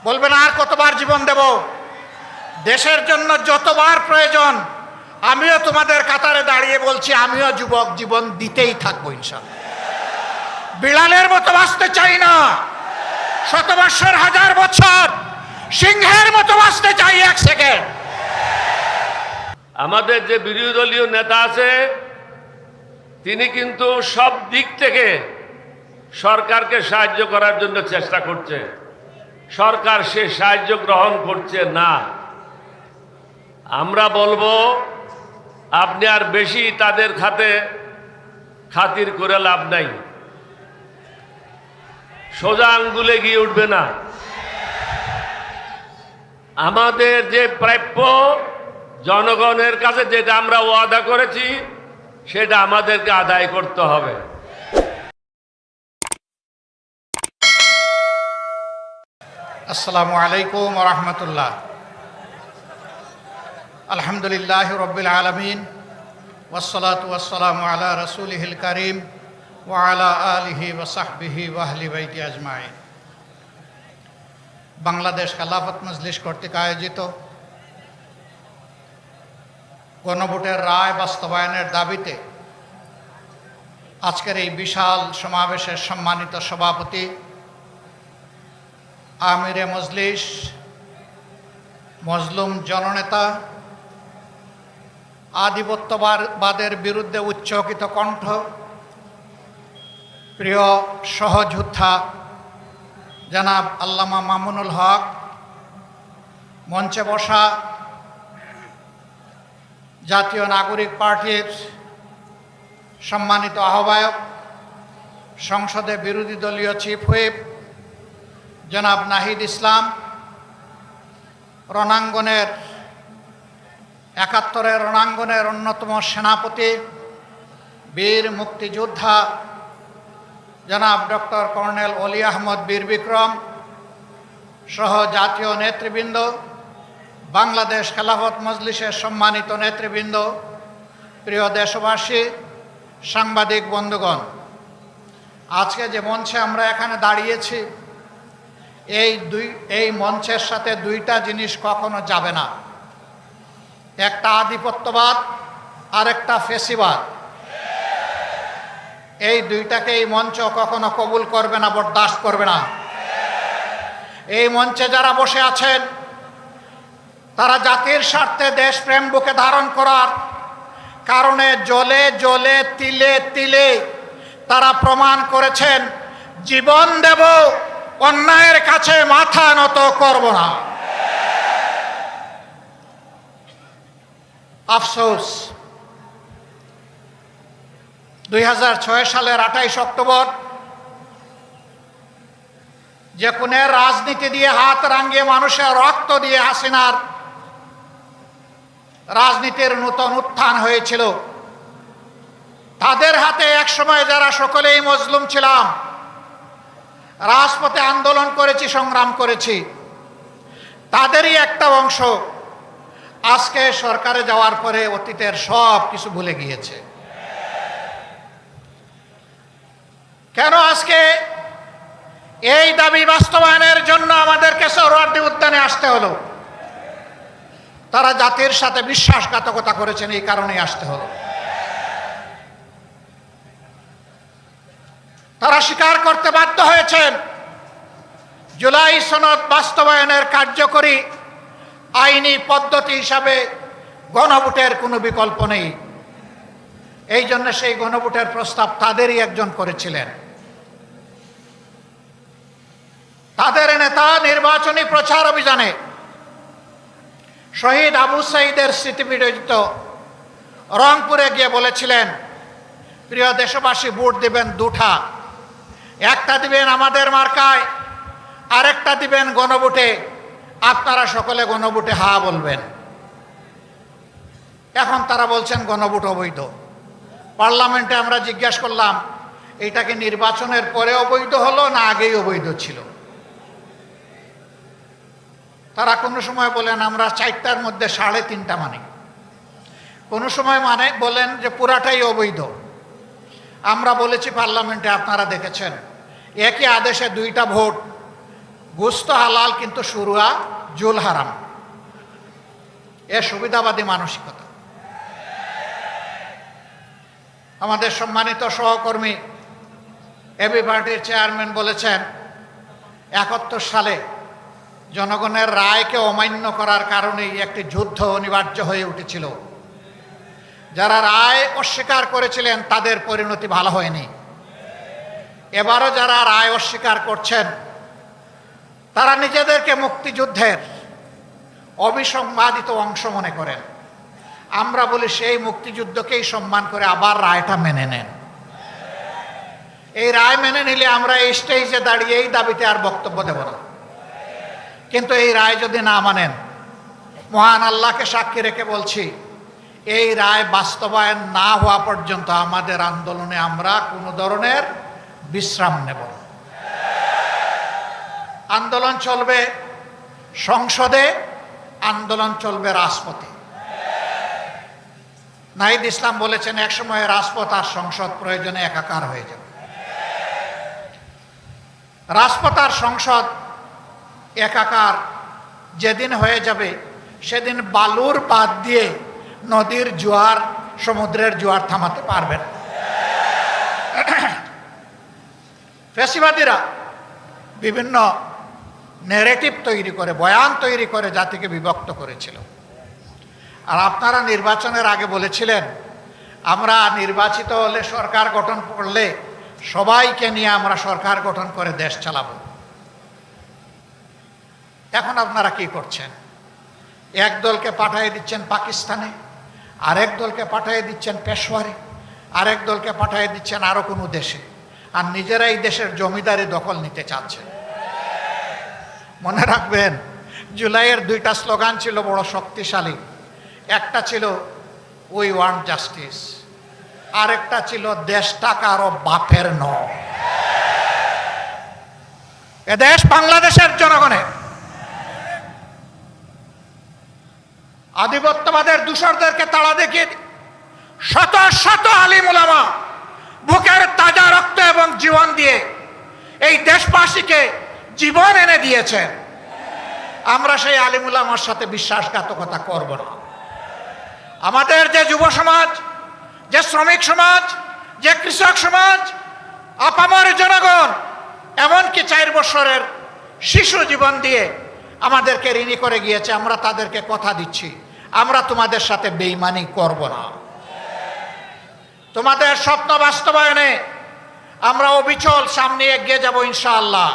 বলবেন আর কতবার জীবন দেব? দেশের জন্য যতবার প্রয়োজন আমিও তোমাদের কাতারে দাঁড়িয়ে বলছি, আমিও যুবক জীবন দিতেই থাকবো ইনশাআল্লাহ। বিড়ালের মতো বাঁচতে চাই না, শত বৎসর হাজার বছর সিংহের মতো বাঁচতে চাই 1 সেকেন্ড। আমাদের যে বিরোধী দলীয় নেতা আছে তিনি কিন্তু সব দিক থেকে সরকারকে সাহায্য করার জন্য চেষ্টা করছে, সরকার সে সাহায্য গ্রহণ করছে না। আমরা বলবো আপনি আর বেশি তাদের খাতির করে লাভ নাই, সোজা আঙ্গুলে গিয়ে উঠবে না। আমাদের যে প্রাপ্য জনগণের কাছে যেটা আমরা ওয়াদা করেছি সেটা আমাদেরকে আদায় করতে হবে। আসসালামু আলাইকুম ওয়া রাহমাতুল্লাহ। আলহামদুলিল্লাহি রাব্বিল আলামিন ওয়াসসালাতু ওয়াসসালামু আলা রাসূলিহিল কারীম ওয়া আলা আলিহি ওয়া সাহবিহি ওয়া আহলি বাইতি আজমাইন। বাংলাদেশ খেলাফত মজলিস কর্তৃক আয়োজিত গণভোটের রায় বাস্তবায়নের দাবিতে আজকের এই বিশাল সমাবেশের সম্মানিত সভাপতি আমিরে মজলিস, মজলুম জননেতা, আধিপত্যবাদের বিরুদ্ধে উচ্চকিত কণ্ঠ, প্রিয় সহযোদ্ধা জনাব আল্লামা মামুনুল হক, মঞ্চে বসা জাতীয় নাগরিক পার্টির সম্মানিত আহ্বায়ক, সংসদে বিরোধী দলীয় চিফ হুইপ জনাব নাহিদ ইসলাম, রণাঙ্গনের ৭১-এর রণাঙ্গনের অন্যতম সেনাপতি, বীর মুক্তিযোদ্ধা জনাব ডক্টর কর্নেল অলি আহমদ বীর বিক্রম সহ জাতীয় নেতৃবৃন্দ, বাংলাদেশ খেলাফত মজলিসের সম্মানিত নেতৃবৃন্দ, প্রিয় দেশবাসী, সাংবাদিক বন্ধুগণ, আজকে যে মঞ্চে আমরা এখানে দাঁড়িয়েছি এই মঞ্চের সাথে দুইটা জিনিস কখনো যাবে না, একটা আধিপত্যবাদ আর একটা ফেসিবাদ। এই দুইটাকে এই মঞ্চ কখনো কবুল করবে না, বরদাস্ত করবে না। এই মঞ্চে যারা বসে আছেন তারা জাতির স্বার্থে দেশপ্রেম বুকে ধারণ করার কারণে জ্বলে জ্বলে তিলে তিলে তারা প্রমাণ করেছেন জীবন দেব, অন্যায়ের কাছে মাথা নত করব না। আফসোস, ২০০৬ সালের ২৮ অক্টোবর যে খুনের রাজনীতি দিয়ে হাত রাঙিয়ে মানুষের রক্ত দিয়ে হাসিনার রাজনীতির নূতন উত্থান হয়েছিল, তাদের হাতে একসময় যারা সকলেই মজলুম ছিলাম, রাজপথে আন্দোলন করেছি, সংগ্রাম করেছি, তাদেরই একটা অংশ আজকে সরকারে যাওয়ার পরে অতীতের সব কিছু ভুলে গিয়েছে। কেন আজকে এই দাবি বাস্তবায়নের জন্য আমাদেরকে সোহরাওয়ার্দী উদ্যানে আসতে হলো? তারা জাতির সাথে বিশ্বাসঘাতকতা করেছেন, এই কারণেই আসতে হলো। তারা স্বীকার করতে বাধ্য হয়েছেন জুলাই সনদ বাস্তবায়নের কার্যকরী আইনি পদ্ধতি হিসাবে গণভোটের কোনো বিকল্প নেই। এই জন্য সেই গণভোটের প্রস্তাব তাদেরই একজন করেছিলেন। তাদের নেতা নির্বাচনী প্রচার অভিযানে শহীদ আবু সাঈদের স্মৃতিবিজড়িত রংপুরে গিয়ে বলেছিলেন, প্রিয় দেশবাসী, ভোট দিবেন দুটা, একটা দিবেন আমাদের মার্কায়, আরেকটা দিবেন গণভোটে, আপনারা সকলে গণভোটে হা বলবেন। এখন তারা বলছেন গণভোট অবৈধ। পার্লামেন্টে আমরা জিজ্ঞাসা করলাম, এটা কি নির্বাচনের পরে অবৈধ হলো না আগেই অবৈধ ছিল? তারা কোনো সময় বলেন আমরা 4টার মধ্যে 3.5টা মানি, কোনো সময় বলেন যে পুরাটাই অবৈধ। আমরা বলেছি পার্লামেন্টে, আপনারা দেখেছেন একই আদেশে 2টা ভোট গোস্ত হালাল কিন্তু শুরুয়া জুল হারাম। এ সুবিধাবাদী মানসিকতা। আমাদের সম্মানিত সহকর্মী এবি পার্টির চেয়ারম্যান বলেছেন ৭১ সালে জনগণের রায়কে অমান্য করার কারণেই একটি যুদ্ধ অনিবার্য হয়ে উঠেছিল। যারা রায় অস্বীকার করেছিলেন তাদের পরিণতি ভালো হয়নি। এবারও যারা রায় অস্বীকার করছেন তারা নিজেদেরকে মুক্তিযুদ্ধের অবিসংবাদিত অংশ মনে করেন। আমরা বলি সেই মুক্তিযুদ্ধকেই সম্মান করে আবার রায়টা মেনে নেন। এই রায় মেনে নিলে আমরা এই স্টেজে দাঁড়িয়ে এই দাবিতে আর বক্তব্য দেব না। কিন্তু এই রায় যদি না মানেন, মহান আল্লাহকে সাক্ষী রেখে বলছি, এই রায় বাস্তবায়ন না হওয়া পর্যন্ত আমাদের আন্দোলনে আমরা কোনো ধরনের বিশ্রাম নেব না। আন্দোলন চলবে সংসদে, আন্দোলন চলবে রাজপথে। নাহিদ ইসলাম বলেছেন একসময় রাজপথ আর সংসদ প্রয়োজনে একাকার হয়ে যাবে। রাজপথ আর সংসদ একাকার যেদিন হয়ে যাবে সেদিন বালুর বাদ দিয়ে নদীর জোয়ার, সমুদ্রের জোয়ার থামাতে পারবেন। ফ্যাসিবাদীরা বিভিন্ন ন্যারেটিভ তৈরি করে, বয়ান তৈরি করে জাতিকে বিভক্ত করেছিল। আর আপনারা নির্বাচনের আগে বলেছিলেন আমরা নির্বাচিত হলে, সরকার গঠন করলে সবাইকে নিয়ে আমরা সরকার গঠন করে দেশ চালাবো। এখন আপনারা কি করছেন? এক দলকে পাঠিয়ে দিচ্ছেন পাকিস্তানে, আরেক দলকে পাঠিয়ে দিচ্ছেন পেশোয়ারে, আরেক দলকে পাঠিয়ে দিচ্ছেন আরো কোনো দেশে, আর নিজেরাই দেশের জমিদারি দখল নিতে চাচ্ছেন। মনে রাখবেন, জুলাইয়ের দুইটা স্লোগান ছিল বড় শক্তিশালী। একটা ছিল উই ওয়ান্ট জাস্টিস, আরেকটা ছিল দেশটা কারো বাপের নয়, এদেশ বাংলাদেশের জনগণের। আধিপত্যবাদের দূষরদেরকে তাড়া দেখিয়ে শত শত আলিম উলামা বুকের তাজা রক্ত এবং জীবন দিয়ে এই দেশবাসীকে জীবন এনে দিয়েছেন। আমরা সেই আলিম উলামার সাথে বিশ্বাসঘাতকতা করব না। আমাদের যে যুব সমাজ, যে শ্রমিক সমাজ, যে কৃষক সমাজ, আপামর জনগণ, এমনকি 4 বছরের শিশু জীবন দিয়ে আমাদেরকে ঋণী করে গিয়েছে, আমরা তাদেরকে কথা দিচ্ছি আমরা তোমাদের সাথে বেঈমানি করব না। তোমাদের স্বপ্ন বাস্তবায়নে আমরা অবিচল সামনে এগিয়ে যাব ইনশাআল্লাহ।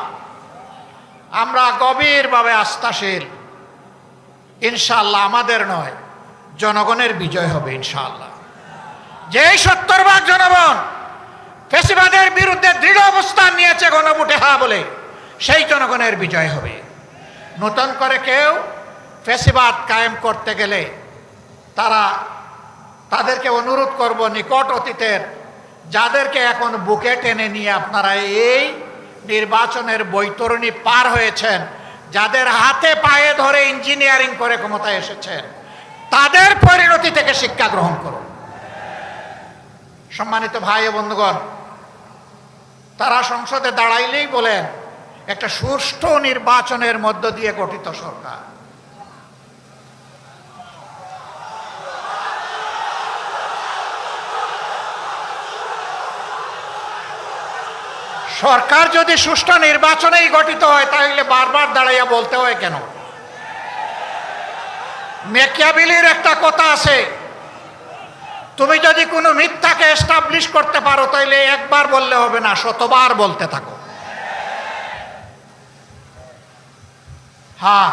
আমরা গভীরভাবে আস্থাশীল, ইনশাআল্লাহ আমাদের নয় জনগণের বিজয় হবে ইনশাআল্লাহ। যেই 70% জনগণ ফ্যাসিবাদের বিরুদ্ধে দৃঢ় অবস্থান নিয়েছে গণভোটে হ্যাঁ বলে, সেই জনগণের বিজয় হবে। নতুন করে কেউ ফ্যাসিবাদ কায়েম করতে গেলে তাদেরকে অনুরোধ করব, নিকট অতীতের যাদেরকে এখন বুকে টেনে নিয়ে আপনারা এই নির্বাচনের বৈতরণী পার হয়েছেন, যাদের হাতে পায়ে ধরে ইঞ্জিনিয়ারিং করে ক্ষমতায় এসেছেন, তাদের পরিণতি থেকে শিক্ষা গ্রহণ করুন। সম্মানিত ভাই ও বন্ধুগণ, তারা সংসদে দাঁড়াইলেই বলেন একটা সুষ্ঠু নির্বাচনের মধ্য দিয়ে গঠিত সরকার। সরকার যদি সুষ্ঠু নির্বাচনেই গঠিত হয় তাহলে বারবার দাঁড়াইয়া বলতে হয় কেন? ম্যাকিয়াভেলির একটা কথা আছে, তুমি যদি কোনো মিথ্যাকে এস্টাবলিশ করতে পারো তাহলে একবার বললে হবে না, শতবার বলতে থাকো। হ্যাঁ,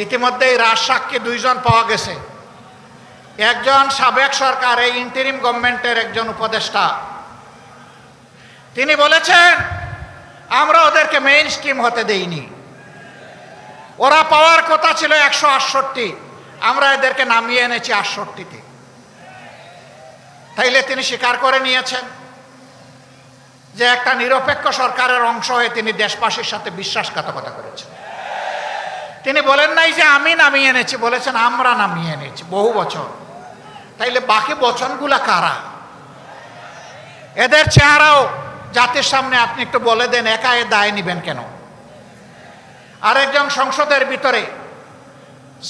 ইতিমধ্যেই রাজসাক্ষী 2 জন পাওয়া গেছে। একজন সাবেক সরকার, এই ইন্টারিম গভর্নমেন্টের একজন উপদেষ্টা, তিনি বলেছেন আমরা ওদেরকে মেইন স্ট্রিম হতে দেইনি, ওরা পাওয়ার কথা ছিল 168, আমরা এদেরকে নামিয়ে এনেছি 68-তে। তাইলে তিনি স্বীকার করে নিয়েছেন যে একটা নিরপেক্ষ সরকারের অংশ হয়ে তিনি দেশবাসীর সাথে বিশ্বাসঘাতকতা করেছেন। তিনি বলেন নাই যে আমি নামিয়ে এনেছি, বলেছেন আমরা নামিয়ে এনেছি বহু বছর। তাইলে বাকি বচনগুলা কারা? এদের চেহারাও জাতির সামনে আপনি একটু বলে দেন, একা এ দায় নিবেন কেন? আরেকজন সংসদের ভিতরে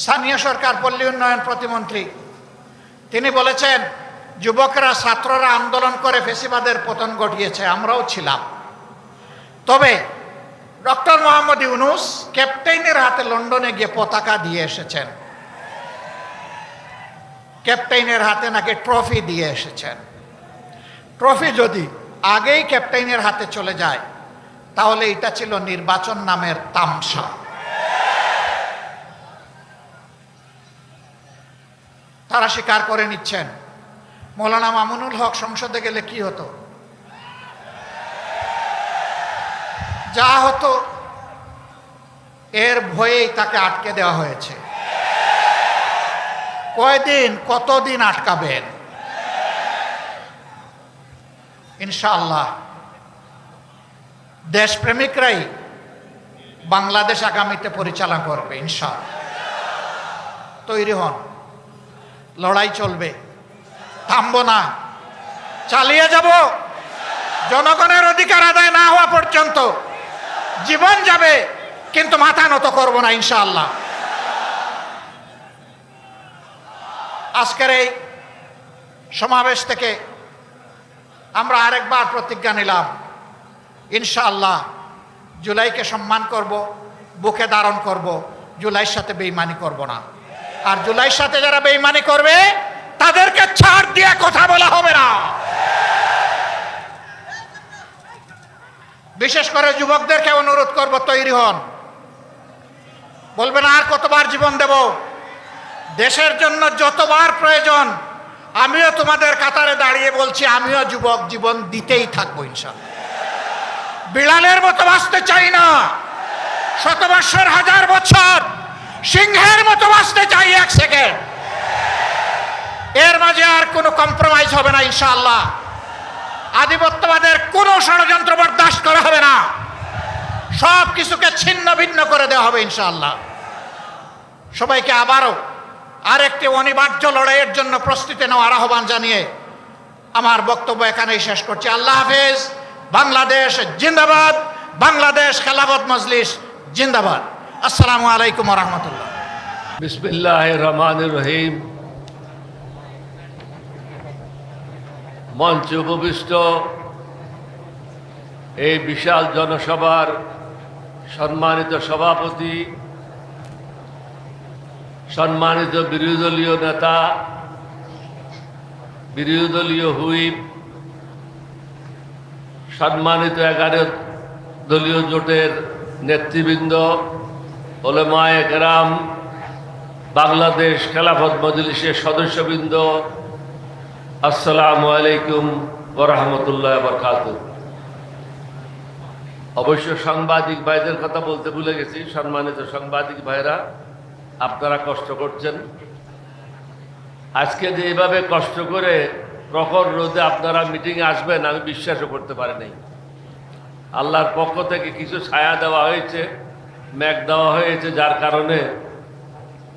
স্থানীয় সরকার পল্লী উন্নয়ন প্রতিমন্ত্রী, তিনি বলেছেন যুবকরা ছাত্ররা আন্দোলন করে ফেসিবাদের পতন ঘটিয়েছে, আমরাও ছিলাম। তবে ডক্টর মোহাম্মদ ইউনূস ক্যাপ্টেনের হাতে লন্ডনে গিয়ে পতাকা দিয়ে এসেছেন, ক্যাপ্টেনের হাতে নাকি ট্রফি দিয়ে এসেছেন। ট্রফি যদি আগেই ক্যাপ্টেনের হাতে চলে যায় তাহলে এটা ছিল নির্বাচন নামের তামসা। তারা স্বীকার করে নিচ্ছেন মৌলানা মামুনুল হক সংসদে গেলে কি হতো, যা হতো এর ভয়েই তাকে আটকে দেওয়া হয়েছে। কয়দিন, কতদিন আটকাবেন? ইনশাআল্লাহ দেশপ্রেমিকরাই বাংলাদেশ আগামীতে পরিচালনা করবে ইনশাআল্লাহ। তৈরি হন, লড়াই চলবে, থামবো না, চালিয়ে যাব। জনগণের অধিকার আদায় না হওয়া পর্যন্ত জীবন যাবে, কিন্তু মাথা নত করব না ইনশাআল্লাহ। আজকের এই সমাবেশ থেকে আমরা আরেকবার প্রতিজ্ঞা নিলাম, ইনশাআল্লাহ জুলাইকে সম্মান করব, বুকে ধারণ করব, জুলাইয়ের সাথে বেঈমানি করব না। আর জুলাইয়ের সাথে যারা বেঈমানি করবে তাদেরকে ছাড় দিয়ে কথা বলা হবে না। বিশেষ করে যুবকদেরকে অনুরোধ করব, তৈরি হন। বলবেন আর কতবার জীবন দেব, দেশের জন্য যতবার প্রয়োজন আমিও তোমাদের কাতারে দাঁড়িয়ে বলছি, আমিও যুবক, জীবন দিতেই থাকবো ইনশাআল্লাহ। বিড়ালের মতো বাঁচতে চাই না, শত বৎসর, হাজার বছর, সিংহের মতো বাঁচতে চাই 1 সেকেন্ড। এর মাঝে আর কোনো কম্প্রোমাইজ হবে না ইনশাআল্লাহ। আধিপত্যবাদের কোনো ষড়যন্ত্র বরদাস্ত করা হবে না, সব কিছুকে ছিন্ন ভিন্ন করে দেওয়া হবে ইনশাআল্লাহ। সবাইকে আবারও আরেকটি অনিবার্য লড়াইয়ের জন্য প্রস্তুতি নেওয়ার আহ্বান জানিয়ে আমার বক্তব্য এখানেই শেষ করছি। আল্লাহ হাফেজ। বাংলাদেশ জিন্দাবাদ, বাংলাদেশ খেলাফত মজলিস জিন্দাবাদ। আসসালামু আলাইকুম ওয়া রাহমাতুল্লাহ। বিসমিল্লাহির রহমানির রহিম। মঞ্চে উপবিষ্ট এই বিশাল জনসভার সম্মানিত সভাপতি, সম্মানিত বিরোধী দলীয় নেতা, বিরোধী দলীয় হুইপ, সম্মানিত 11 দলীয় জোটের নেতৃবৃন্দ, উলামায়ে কেরাম, বাংলাদেশ খেলাফত মজলিসের সদস্যবৃন্দ, আসসালামু আলাইকুম ওয়া রাহমাতুল্লাহি ওয়া বারাকাতুহু। অবশ্য সাংবাদিক ভাইদের কথা বলতে ভুলে গেছি। সম্মানিত সাংবাদিক ভাইরা, আপনারা কষ্ট করছেন। আজকে যে এইভাবে কষ্ট করে প্রখর রোদে আপনারা মিটিংয়ে আসবেন আমি বিশ্বাসও করতে পারি নাই। আল্লাহর পক্ষ থেকে কিছু ছায়া দেওয়া হয়েছে, মেঘ দেওয়া হয়েছে, যার কারণে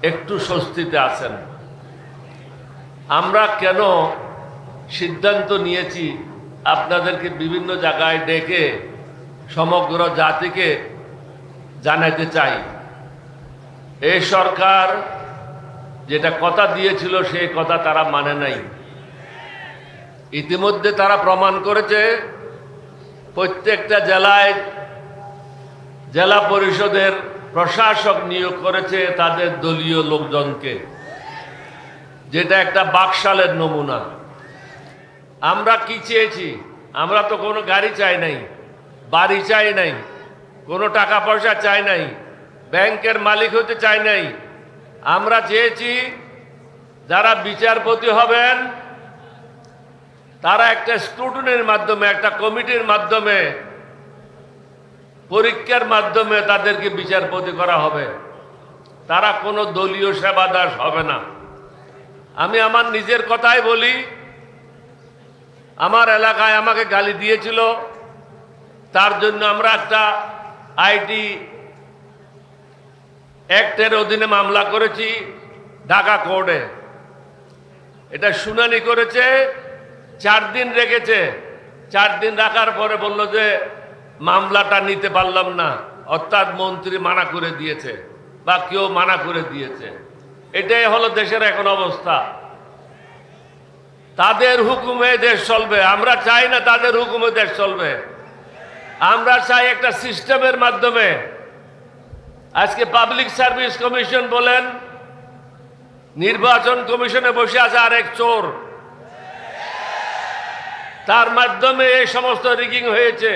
একটু স্বস্তিতে আছেন। আমরা কেন সিদ্ধান্ত নিয়েছি আপনাদেরকে বিভিন্ন জায়গায় ডেকে সমগ্র জাতিকে জানাতে চাই, এই সরকার যেটা কথা দিয়েছিল সেই কথা তারা মানে নাই। ইতিমধ্যে তারা প্রমাণ করেছে, প্রত্যেকটা জেলায় জেলা পরিষদের প্রশাসক নিয়োগ করেছে তাদের দলীয় লোকজনকে, যেটা একটা বাকশালের নমুনা। আমরা কি চেয়েছি? আমরা তো কোনো গাড়ি চাই নাই, বাড়ি চাই নাই, কোনো টাকা পয়সা চাই নাই, ব্যাংকের মালিক হতে চাই নাই। আমরা চেয়েছি যারা বিচারপতি হবেন তারা একটা স্ক্রুটিনির মাধ্যমে, একটা কমিটির মাধ্যমে, পরীক্ষার মাধ্যমে তাদেরকে বিচারপতি করা হবে। তারা কোনো দলীয় সেবাদাস হবে না। আমি আমার নিজের কথাই বলি, আমার এলাকায় আমাকে গালি দিয়েছিল, তার জন্য আমরা একটা আইটি অ্যাক্টের অধীনে মামলা করেছি ঢাকা কোর্টে। এটা শুনানি করেছে, 4 দিন রেখেছে। 4 দিন রাখার পরে বলল যে মামলাটা নিতে পারলাম না, অর্থাৎ মন্ত্রী মানা করে দিয়েছে বা কেউ মানা করে দিয়েছে। এটাই হলো দেশের এখন অবস্থা। তাদের হুকুমে দেশ চলবে। আমরা চাই না তাদের হুকুমে দেশ চলবে। আমরা চাই একটা সিস্টেমের মাধ্যমে। আজকে পাবলিক সার্ভিস কমিশন বলেন, নির্বাচন কমিশনে বসে আছে আরেক চোর, তার মাধ্যমে এই সমস্ত রিগিং হয়েছে।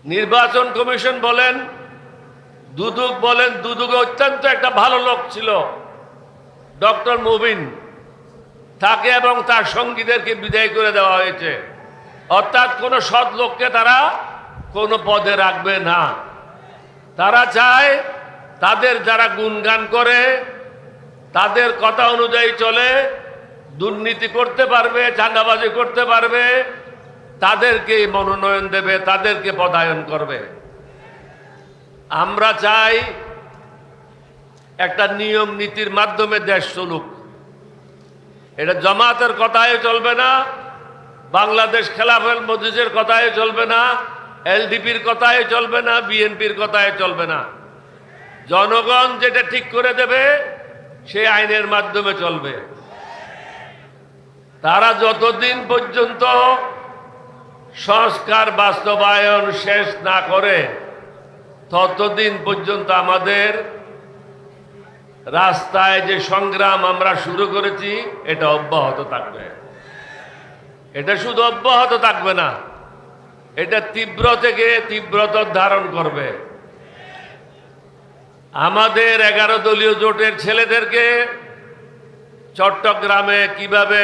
নির্বাচন কমিশন বলেন, দুদক বলেন, দুদকে অত্যন্ত একটা ভালো লোক ছিল ডক্টর মুবিন, তাকে এবং তার সঙ্গীদেরকে বিদায় করে দেওয়া হয়েছে। অর্থাৎ কোন সৎ লোককে তারা কোনো পদে রাখবে না। তারা চায় তাদের যারা গুণগান করে, তাদের কথা অনুযায়ী চলে, দুর্নীতি করতে পারবে, চাঁদাবাজি করতে পারবে, তাদেরকে মনোনয়ন দেবে, তাদেরকে পদায়ন করবে। আমরা চাই একটা নিয়ম নীতির মাধ্যমে দেশ চলুক। এটা জামাতের কথায় চলবে না, বাংলাদেশ খেলাফত মজলিসের কথায় চলবে না, এলডিপির কথায় চলবে না, বিএনপির কথায় চলবে না। জনগণ যেটা ঠিক করে দেবে সেই আইনের মাধ্যমে চলবে। তারা যতদিন পর্যন্ত সংস্কার বাস্তবায়ন শেষ না করে ততদিন পর্যন্ত আমাদের রাস্তায় যে সংগ্রাম আমরা শুরু করেছি এটা অব্যাহত থাকবে। এটা শুধু অব্যাহত থাকবে না, এটা তীব্র থেকে তীব্রতর ধারণ করবে। আমাদের 11 দলীয় জোটের ছেলেদেরকে চট্টগ্রামে কিভাবে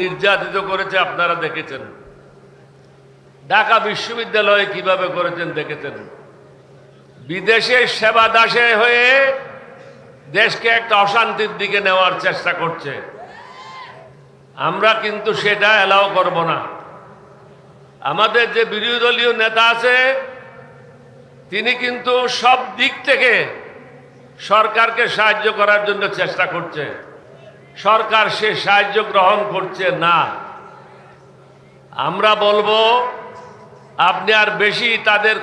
নির্যাতিত করেছে আপনারা দেখেছেন, ঢাকা বিশ্ববিদ্যালয়ে কিভাবে করেছেন দেখেছেন। বিদেশে সেবা দাসে হয়ে দেশকে একটা অশান্তির দিকে নেওয়ার চেষ্টা করছে। আমরা কিন্তু সেটা এলাও করব না। আমাদের যে বিরোধী দলীয় নেতা আছে তিনি কিন্তু সব দিক থেকে সরকারকে সাহায্য করার জন্য চেষ্টা করছে। সরকার সে সাহায্য গ্রহণ করছে না। আমরা বলবো আপনি আর বেশি তাদের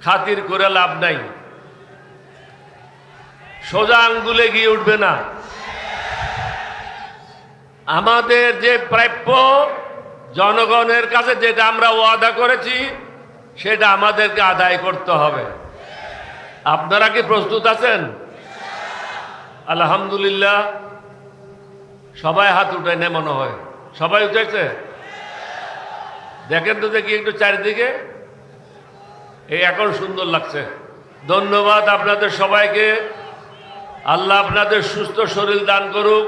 খাতির করে লাভ নাই, সোজা আঙ্গুলে গিয়ে উঠবে না। আমাদের যে প্রাপ্য জনগণের কাছে যেটা আমরা ওয়াদা করেছি সেটা আমাদেরকে আদায় করতে হবে। আপনারা কি প্রস্তুত আছেন? আলহামদুলিল্লাহ, সবাই হাত উঠে নে মনে হয়। সবাই উঠেছে? দেখেন তো দেখি একটু চারিদিকে। এই এখন সুন্দর লাগছে। ধন্যবাদ আপনাদের সবাইকে। আল্লাহ আপনাদের সুস্থ শরীর দান করুক,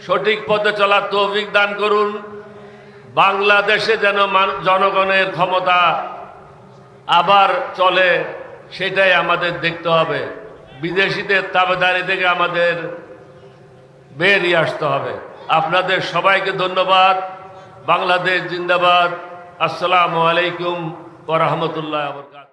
সঠিক পথে চলার তৌফিক দান করুন। বাংলাদেশে যেন জনগণের ক্ষমতা আবার চলে সেটাই আমাদের দেখতে হবে। বিদেশিদের তাবেদারি থেকে আমাদের বেরিয়ে আসতে হবে। আপনাদের সবাইকে ধন্যবাদ। বাংলাদেশ জিন্দাবাদ। আসসালামু আলাইকুম ওয়া রাহমাতুল্লাহি ওয়া বারাকাতুহু।